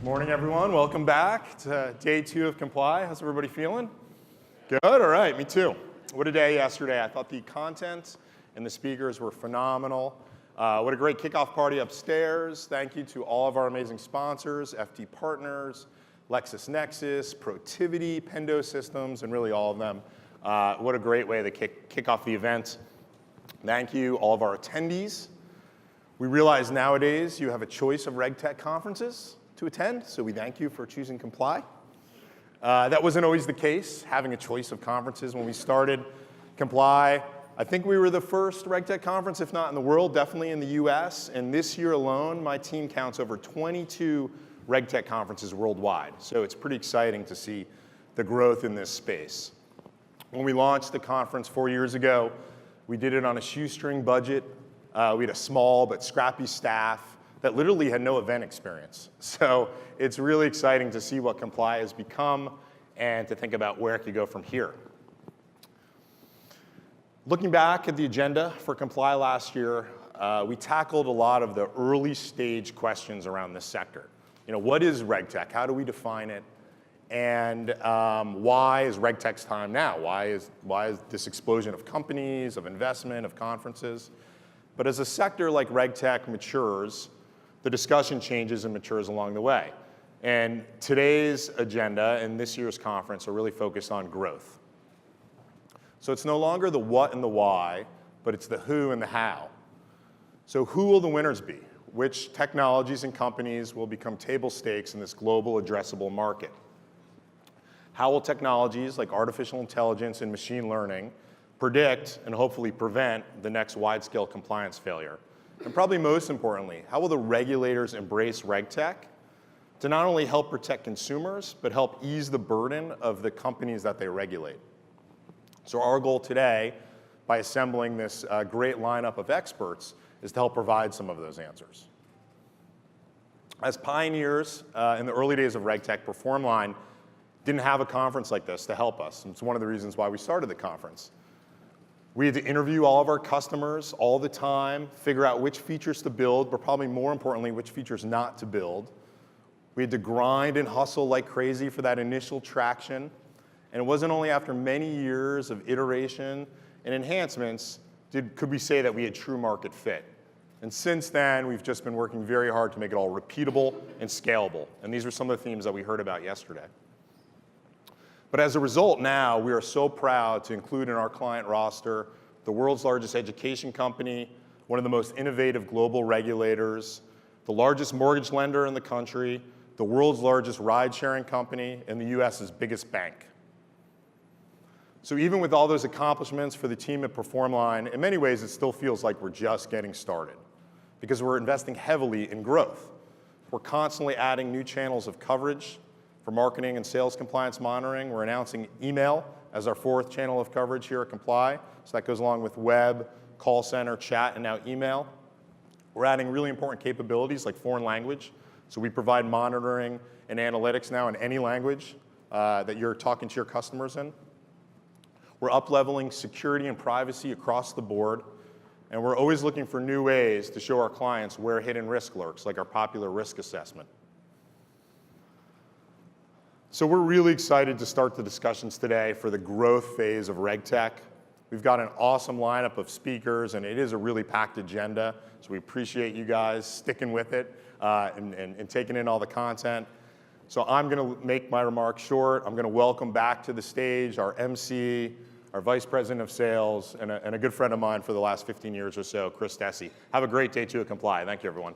Morning, everyone. Welcome back to day 2 of Comply. How's everybody feeling? Good? All right, me too. What a day yesterday. I thought the content and the speakers were phenomenal. What a great kickoff party upstairs. Thank you to all of our amazing sponsors, FD Partners, LexisNexis, Protiviti, Pendo Systems, and really all of them. What a great way to kick off the event. Thank you, all of our attendees. We realize nowadays you have a choice of RegTech conferences to attend, so we thank you for choosing Comply. That wasn't always the case, having a choice of conferences. When we started Comply, I think we were the first RegTech conference, if not in the world, definitely in the US. And this year alone, my team counts over 22 RegTech conferences worldwide. So it's pretty exciting to see the growth in this space. When we launched the conference 4 years ago, we did it on a shoestring budget. We had a small but scrappy staff that literally had no event experience. So it's really exciting to see what Comply has become and to think about where it could go from here. Looking back at the agenda for Comply last year, we tackled a lot of the early stage questions around this sector. What is RegTech? How do we define it? And why is RegTech's time now? Why is this explosion of companies, of investment, of conferences? But as a sector like RegTech matures, the discussion changes and matures along the way. And today's agenda and this year's conference are really focused on growth. So it's no longer the what and the why, but it's the who and the how. So who will the winners be? Which technologies and companies will become table stakes in this global addressable market? How will technologies like artificial intelligence and machine learning predict and hopefully prevent the next wide-scale compliance failure? And probably most importantly, how will the regulators embrace RegTech to not only help protect consumers, but help ease the burden of the companies that they regulate? So our goal today, by assembling this great lineup of experts, is to help provide some of those answers. As pioneers in the early days of RegTech, PerformLine didn't have a conference like this to help us. And it's one of the reasons why we started the conference. We had to interview all of our customers all the time, figure out which features to build, but probably more importantly, which features not to build. We had to grind and hustle like crazy for that initial traction. And it wasn't only after many years of iteration and enhancements could we say that we had true market fit. And since then, we've just been working very hard to make it all repeatable and scalable. And these are some of the themes that we heard about yesterday. But as a result now, we are so proud to include in our client roster the world's largest education company, one of the most innovative global regulators, the largest mortgage lender in the country, the world's largest ride-sharing company, and the US's biggest bank. So even with all those accomplishments for the team at PerformLine, in many ways it still feels like we're just getting started because we're investing heavily in growth. We're constantly adding new channels of coverage. For marketing and sales compliance monitoring, we're announcing email as our 4th channel of coverage here at Comply. So that goes along with web, call center, chat, and now email. We're adding really important capabilities like foreign language. So we provide monitoring and analytics now in any language that you're talking to your customers in. We're up-leveling security and privacy across the board. And we're always looking for new ways to show our clients where hidden risk lurks, like our popular risk assessment. So we're really excited to start the discussions today for the growth phase of RegTech. We've got an awesome lineup of speakers, and it is a really packed agenda. So we appreciate you guys sticking with it and taking in all the content. So I'm going to make my remarks short. I'm going to welcome back to the stage our MC, our Vice President of Sales, and a good friend of mine for the last 15 years or so, Chris Dessy. Have a great day 2 at Comply. Thank you, everyone.